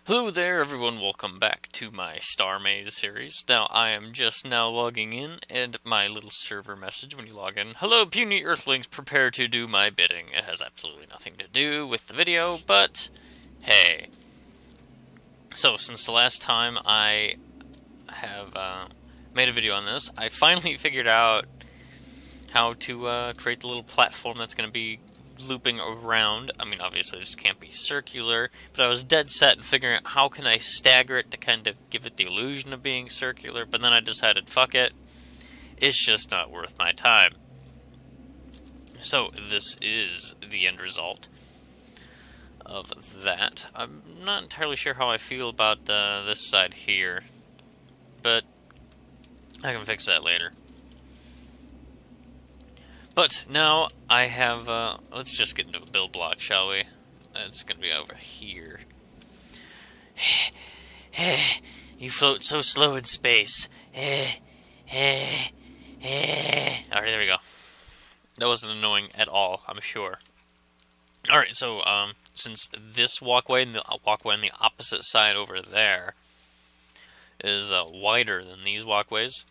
Hello there everyone, welcome back to my StarMade series. Now I am just now logging in, and my little server message when you log in, "Hello puny earthlings, prepare to do my bidding." It has absolutely nothing to do with the video, but hey. So since the last time I have made a video on this, I finally figured out how to create the little platform that's going to be looping around. I mean, obviously this can't be circular, but I was dead set in figuring out how can I stagger it to kind of give it the illusion of being circular, but then I decided, fuck it, it's just not worth my time. So this is the end result of that. I'm not entirely sure how I feel about this side here, but I can fix that later. But now I have, let's just get into a build block, shall we? It's going to be over here. You float so slow in space. Alright, there we go. That wasn't annoying at all, I'm sure. Alright, so, since this walkway and the walkway on the opposite side over there is wider than these walkways,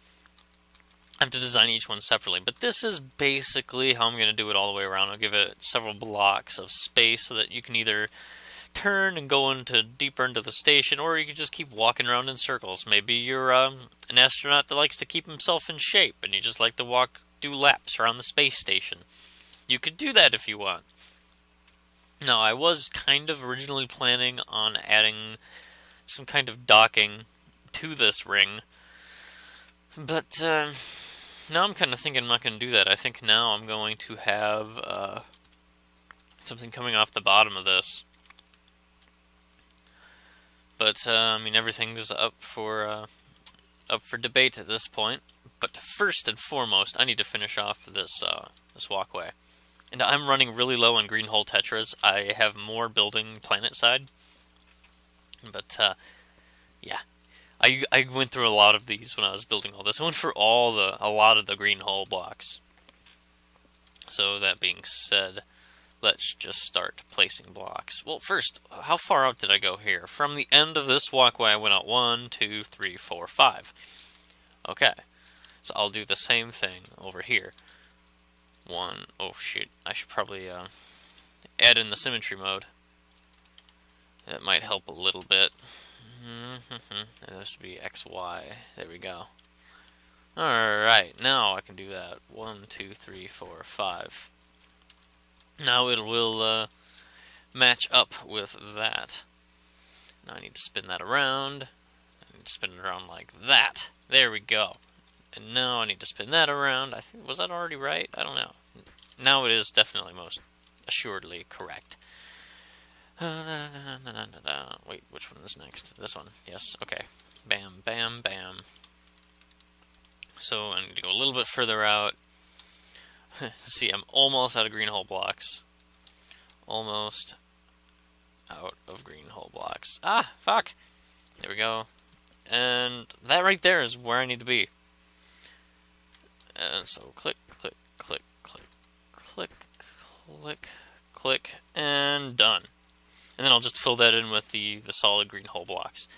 I have to design each one separately, but this is basically how I'm going to do it all the way around. I'll give it several blocks of space so that you can either turn and go deeper into the station, or you can just keep walking around in circles. Maybe you're an astronaut that likes to keep himself in shape, and you just like to do laps around the space station. You could do that if you want. Now, I was kind of originally planning on adding some kind of docking to this ring, but now I'm kind of thinking I'm not going to do that. I think now I'm going to have something coming off the bottom of this. But I mean, everything's up for debate at this point. But first and foremost, I need to finish off this this walkway. And I'm running really low on green hole tetras. I have more building planet side. But yeah. I went through a lot of these when I was building all this. I went for a lot of the green hole blocks. So that being said, let's just start placing blocks. Well, first, how far out did I go here? From the end of this walkway, I went out 1, 2, 3, 4, 5. Okay, so I'll do the same thing over here. Oh shoot, I should probably add in the symmetry mode. That might help a little bit. This would be XY. There we go. Alright, now I can do that. 1, 2, 3, 4, 5. Now it will match up with that. Now I need to spin that around. I need to spin it around like that. There we go. And now I need to spin that around. I think, was that already right? I don't know. Now it is definitely most assuredly correct. Wait, which one is next? This one. Yes, okay. Bam, bam, bam. So I need to go a little bit further out. See, I'm almost out of green hole blocks. Almost out of green hole blocks. Ah, fuck! There we go. And that right there is where I need to be. And so click, click, click, click, click, click, click, and done. And then I'll just fill that in with the solid green hole blocks.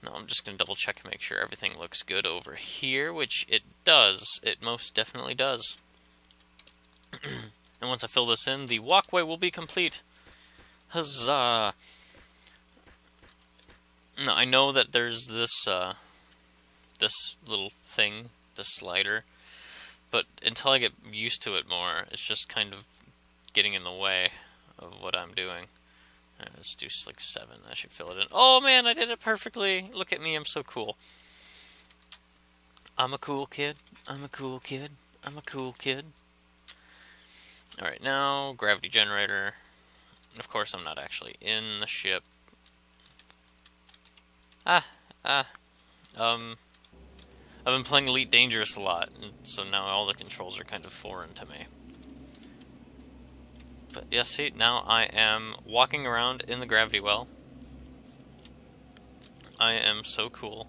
Now I'm just going to double check and make sure everything looks good over here, which it does. It most definitely does. And once I fill this in, the walkway will be complete. Huzzah! Now I know that there's this this little thing, this slider, but until I get used to it more, it's just kind of getting in the way of what I'm doing. Let's do like 7. That should fill it in. Oh man, I did it perfectly. Look at me, I'm so cool. I'm a cool kid. I'm a cool kid. I'm a cool kid. Alright, now gravity generator. Of course, I'm not actually in the ship. I've been playing Elite Dangerous a lot, and so now all the controls are kind of foreign to me. But yeah, see, now I am walking around in the gravity well. I am so cool.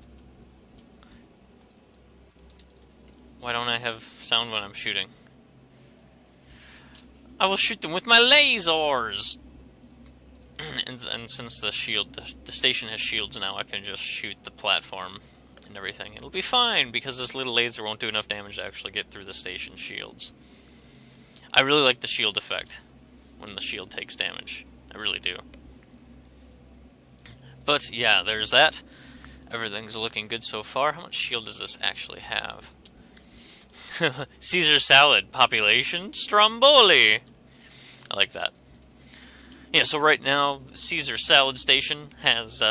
Why don't I have sound when I'm shooting? I will shoot them with my lasers! and since the station has shields now, I can just shoot the platform and everything. It'll be fine, because this little laser won't do enough damage to actually get through the station shields. I really like the shield effect when the shield takes damage. I really do. But yeah, there's that. Everything's looking good so far. How much shield does this actually have? Caesar salad. Population? Stromboli! I like that. Yeah, so right now, Caesar Salad Station has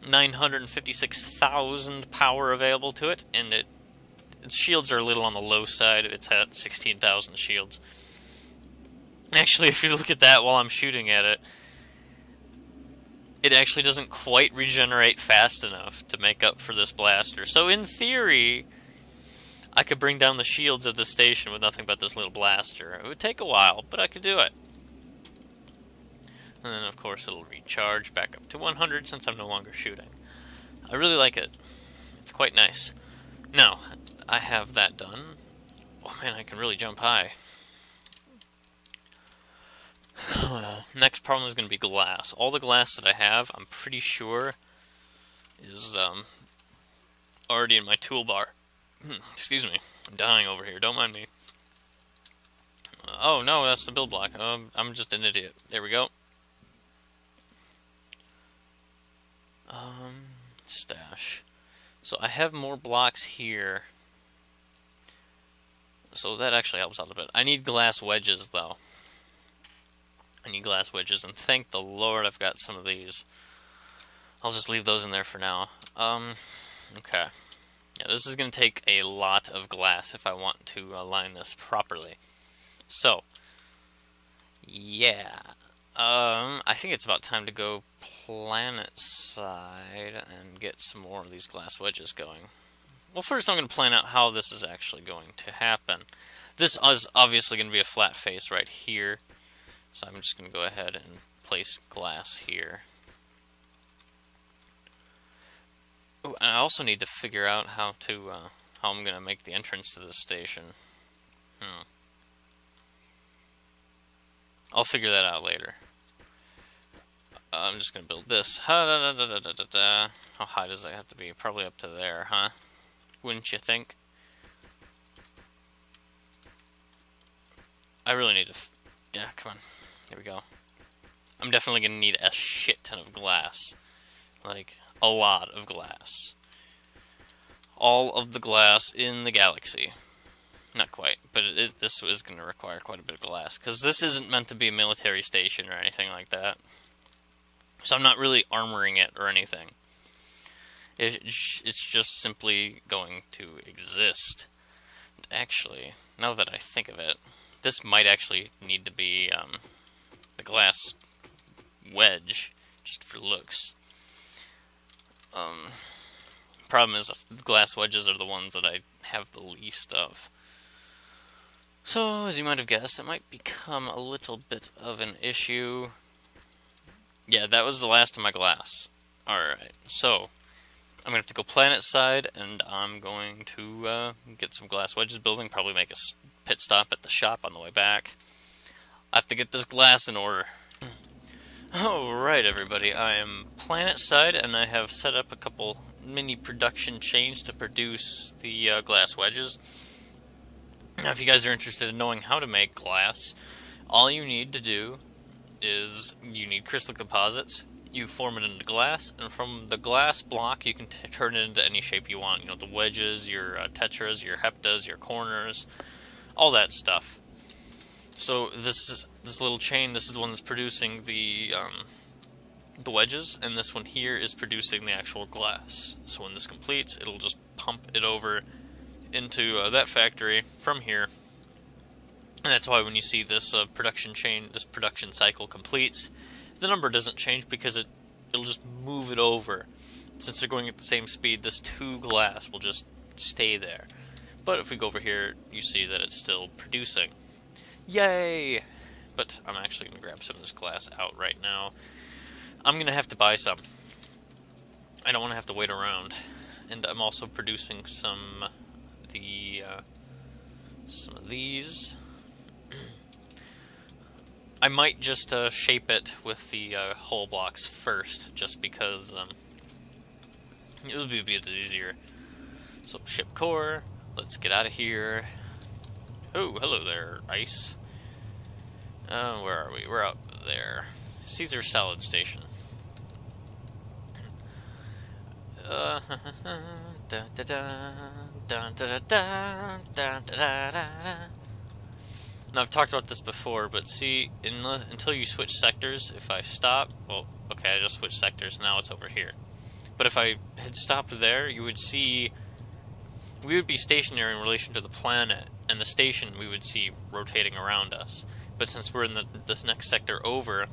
956,000 power available to it, and its shields are a little on the low side. It's at 16,000 shields. Actually, if you look at that while I'm shooting at it, it actually doesn't quite regenerate fast enough to make up for this blaster. So in theory, I could bring down the shields of the station with nothing but this little blaster. It would take a while, but I could do it. And then, of course, it'll recharge back up to 100 since I'm no longer shooting. I really like it. It's quite nice. Now, I have that done. Oh man, I can really jump high. Next problem is going to be glass. All the glass that I have, I'm pretty sure, is already in my toolbar. Excuse me. I'm dying over here. Don't mind me. Oh, no, that's the build block. I'm just an idiot. There we go. Stash. So I have more blocks here. So that actually helps out a bit. I need glass wedges, though. I need glass wedges, and thank the Lord I've got some of these. I'll just leave those in there for now. Okay. Yeah, this is going to take a lot of glass if I want to align this properly. So, yeah. I think it's about time to go planet side and get some more of these glass wedges going. Well, first I'm going to plan out how this is actually going to happen. This is obviously going to be a flat face right here. So I'm just going to go ahead and place glass here. Ooh, and I also need to figure out how I'm going to make the entrance to this station. I'll figure that out later. I'm just going to build this. How high does that have to be? Probably up to there, huh? Wouldn't you think? I really need to... Yeah, come on. There we go. I'm definitely going to need a shit ton of glass. Like, a lot of glass. All of the glass in the galaxy. Not quite, but this is going to require quite a bit of glass, because this isn't meant to be a military station or anything like that. So I'm not really armoring it or anything. It's just simply going to exist. Actually, now that I think of it, this might actually need to be the glass wedge, just for looks. Problem is, the glass wedges are the ones that I have the least of. So, as you might have guessed, it might become a little bit of an issue. Yeah, that was the last of my glass. Alright, so I'm going to have to go planet side, and I'm going to get some glass wedges building, probably make a pit stop at the shop on the way back. I have to get this glass in order. Alright, everybody, I am planet side, and I have set up a couple mini production chains to produce the glass wedges. Now, if you guys are interested in knowing how to make glass, all you need to do is you need crystal composites. You form it into glass, and from the glass block you can turn it into any shape you want. You know, the wedges, your tetras, your heptas, your corners, all that stuff. So this little chain, this is the one that's producing the wedges, and this one here is producing the actual glass. So when this completes, it'll just pump it over into that factory from here. And that's why when you see this production chain, this production cycle completes, the number doesn't change because it'll just move it over. Since they're going at the same speed, this 2 glass will just stay there. But if we go over here, you see that it's still producing. Yay! But I'm actually going to grab some of this glass out right now. I'm going to have to buy some. I don't want to have to wait around. And I'm also producing some of these. I might just shape it with the hull blocks first, just because it'll be a bit easier. So, ship core, let's get out of here. Oh, hello there, ice. Where are we? We're out there. Caesar Salad Station. Now I've talked about this before, but see, until you switch sectors, if I stop, well, okay, I just switched sectors, now it's over here. But if I had stopped there, you would see, we would be stationary in relation to the planet, and the station we would see rotating around us. But since we're in this next sector over,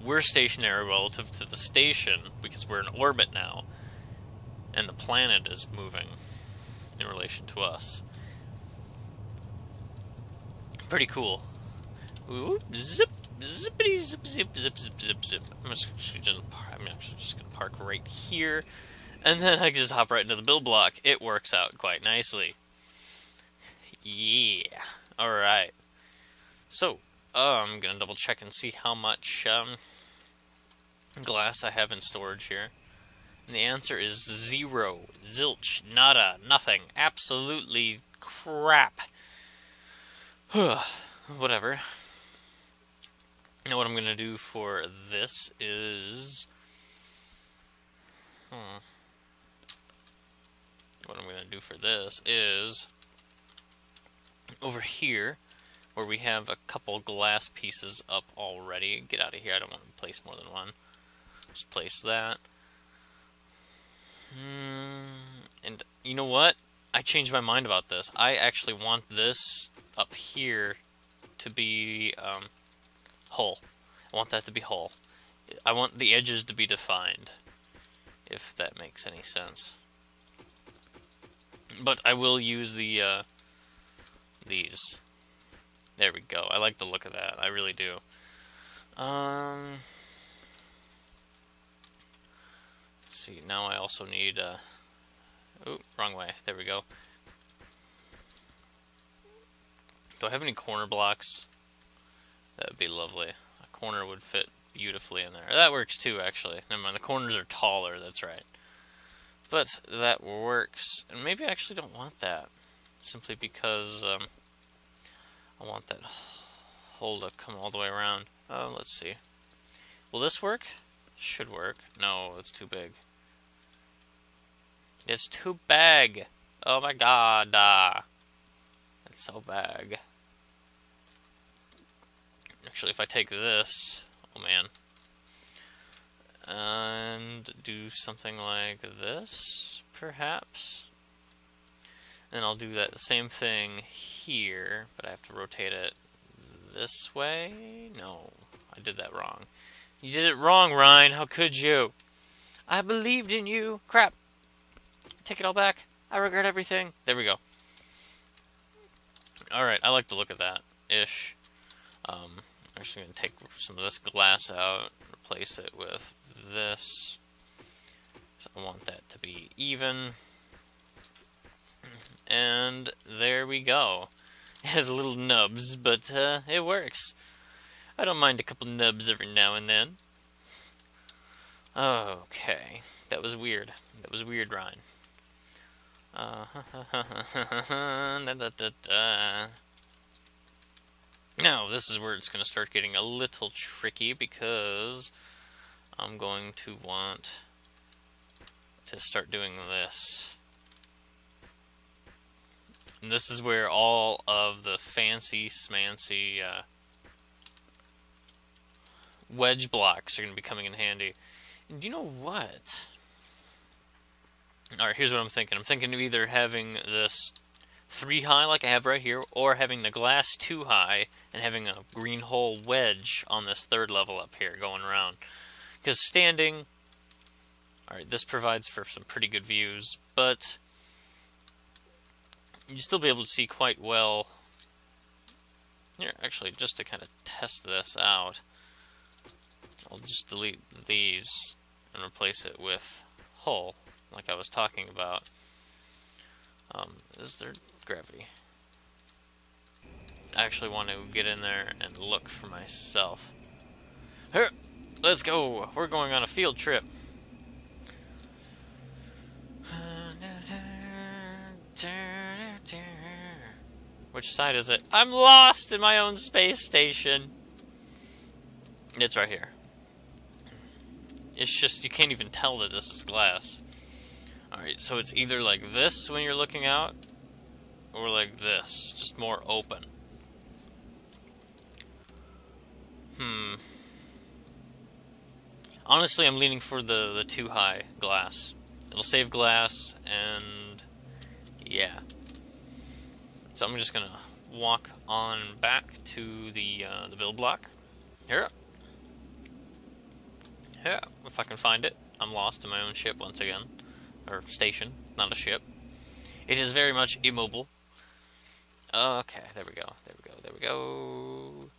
we're stationary relative to the station, because we're in orbit now, and the planet is moving in relation to us. Pretty cool. Whoop, zip, zippity, zip, zip, zip, zip, zip, zip. I'm actually just gonna park right here, and then I can just hop right into the build block. It works out quite nicely. Yeah. Alright. So, I'm gonna double check and see how much glass I have in storage here. And the answer is 0. Zilch. Nada. Nothing. Absolutely crap. Whatever. Now what I'm going to do for this is... What I'm going to do for this is... Over here, where we have a couple glass pieces up already. Get out of here. I don't want to place more than one. Just place that. And you know what? I changed my mind about this. I actually want this up here to be hull. I want that to be hull. I want the edges to be defined, if that makes any sense. But I will use the these. There we go. I like the look of that. I really do. Let's see. Now I also need oh, wrong way. There we go. Do I have any corner blocks? That would be lovely. A corner would fit beautifully in there. That works too, actually. Never mind, the corners are taller, that's right. But that works. And maybe I actually don't want that. Simply because I want that hole to come all the way around. Let's see. Will this work? Should work. No, it's too big. It's too big. Oh my god. It's so big. Actually, if I take this, oh man, and do something like this, perhaps, and I'll do that the same thing here, but I have to rotate it this way. No, I did that wrong. You did it wrong, Ryan. How could you? I believed in you. Crap. Take it all back. I regret everything. There we go. Alright, I like the look of that. Ish. I'm actually going to take some of this glass out, replace it with this. So I want that to be even. And there we go. It has little nubs, but it works. I don't mind a couple nubs every now and then. Okay. That was weird. That was weird, Ryan. Now, this is where it's going to start getting a little tricky, because I'm going to want to start doing this. And this is where all of the fancy smancy wedge blocks are going to be coming in handy. And you know what? Alright, here's what I'm thinking. I'm thinking of either having this 3 high like I have right here, or having the glass 2 high and having a green hole wedge on this 3rd level up here going around. Because standing, alright, this provides for some pretty good views, but you'd still be able to see quite well. Here, actually, just to kind of test this out, I'll just delete these and replace it with hull, like I was talking about. Is there gravity? I actually want to get in there and look for myself. Here, let's go. We're going on a field trip. Which side is it? I'm lost in my own space station. It's right here. It's just, you can't even tell that this is glass. Alright, so it's either like this when you're looking out, or like this, just more open. Honestly, I'm leaning for the too high glass. It'll save glass, and yeah. So I'm just gonna walk on back to the build block. Here. Yeah, if I can find it. I'm lost in my own ship once again. Or station, not a ship. It is very much immobile. Okay, there we go, there we go, there we go.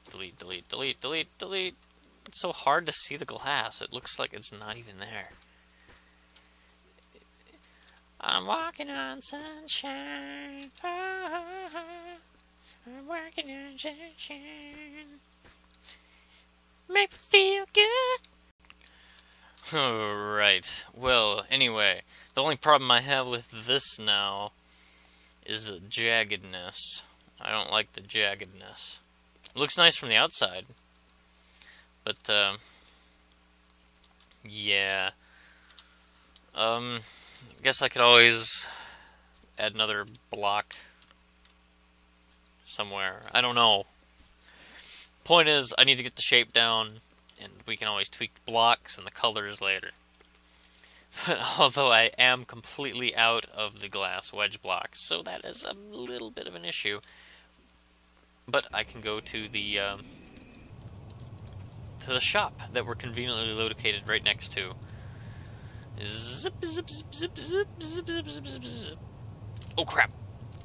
Delete, delete, delete, delete, delete. It's so hard to see the glass. It looks like it's not even there. I'm walking on sunshine. I'm walking on sunshine. Make me feel good. Alright. Well, anyway, the only problem I have with this now is the jaggedness. I don't like the jaggedness. It looks nice from the outside. But, yeah. I guess I could always add another block somewhere. I don't know. Point is, I need to get the shape down, and we can always tweak the blocks and the colors later. But although I am completely out of the glass wedge blocks, so that is a little bit of an issue. But I can go to the shop that we're conveniently located right next to. Zip, zip, zip, zip, zip, zip, zip, zip, zip, zip. Oh crap!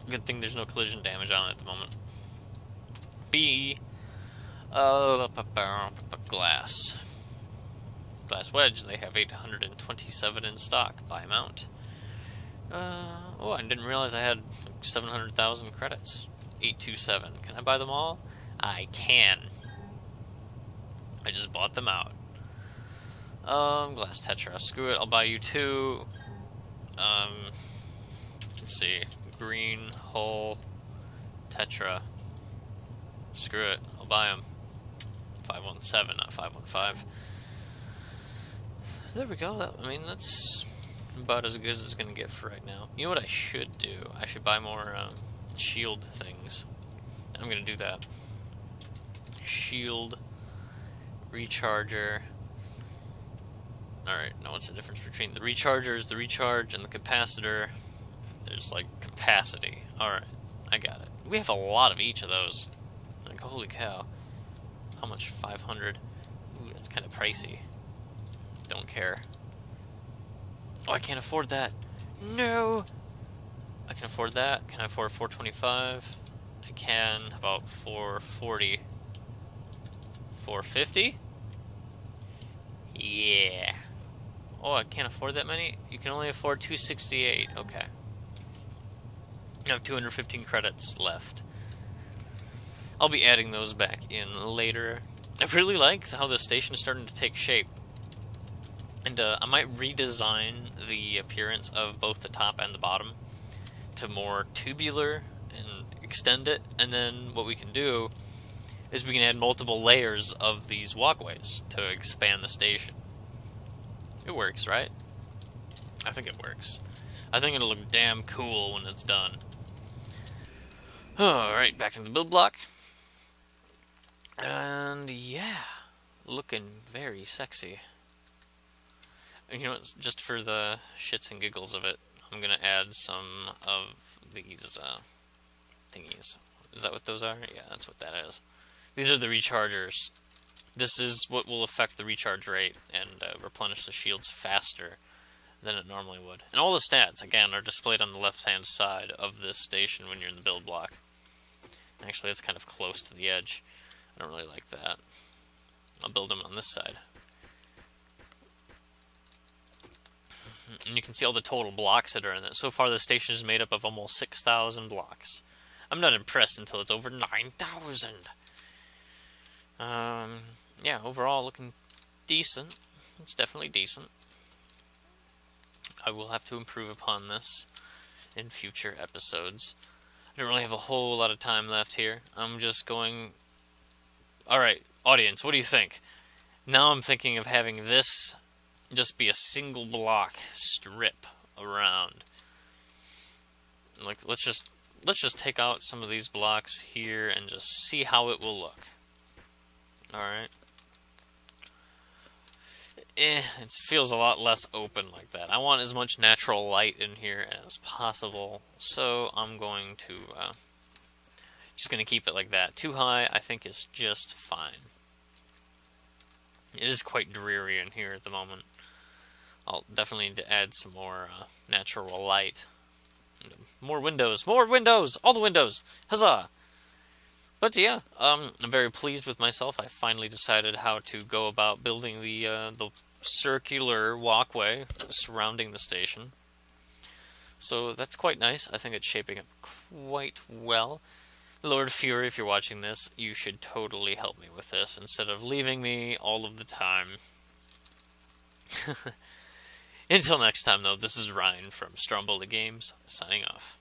Good thing there's no collision damage on it at the moment. B. Glass. Glass wedge, they have 827 in stock by amount. Oh, I didn't realize I had 700,000 credits. 827. Can I buy them all? I can. I just bought them out. Glass tetra. Screw it, I'll buy you two. Let's see. Green, hull, tetra. Screw it, I'll buy them. 517, not 515. There we go. I mean, that's about as good as it's going to get for right now. You know what I should do? I should buy more shield things. I'm going to do that. Shield, recharger. Alright, now what's the difference between the rechargers, the recharge, and the capacitor? There's like capacity. Alright, I got it. We have a lot of each of those. Like, holy cow. How much? 500? Ooh, that's kind of pricey. Don't care. Oh, I can't afford that. No! I can afford that. Can I afford 425? I can. About 440. 450? Yeah. Oh, I can't afford that many? You can only afford 268. Okay. I have 215 credits left. I'll be adding those back in later. I really like how the station is starting to take shape. And I might redesign the appearance of both the top and the bottom to more tubular and extend it. And then what we can do is we can add multiple layers of these walkways to expand the station. It works, right? I think it works. I think it'll look damn cool when it's done. Alright, back into the build block. And yeah, looking very sexy. And you know what, just for the shits and giggles of it, I'm gonna add some of these thingies. Is that what those are? Yeah, that's what that is. These are the rechargers. This is what will affect the recharge rate and replenish the shields faster than it normally would. And all the stats, again, are displayed on the left-hand side of this station when you're in the build block. Actually, it's kind of close to the edge. I don't really like that. I'll build them on this side. And you can see all the total blocks that are in it. So far, the station is made up of almost 6,000 blocks. I'm not impressed until it's over 9,000. Yeah, overall looking decent. It's definitely decent. I will have to improve upon this in future episodes. I don't really have a whole lot of time left here. I'm just going... Alright, audience, what do you think? Now I'm thinking of having this just be a single block strip around. Like, let's just take out some of these blocks here and just see how it will look. Alright. It feels a lot less open like that. I want as much natural light in here as possible, so I'm going to just going to keep it like that. Too high, I think, is just fine. It is quite dreary in here at the moment. I'll definitely need to add some more natural light. More windows! More windows! All the windows! Huzzah! But yeah, I'm very pleased with myself. I finally decided how to go about building the circular walkway surrounding the station. So that's quite nice. I think it's shaping up quite well. Lord Fury, if you're watching this, you should totally help me with this instead of leaving me all of the time. Until next time, though, this is Ryan from Stromboli Games, signing off.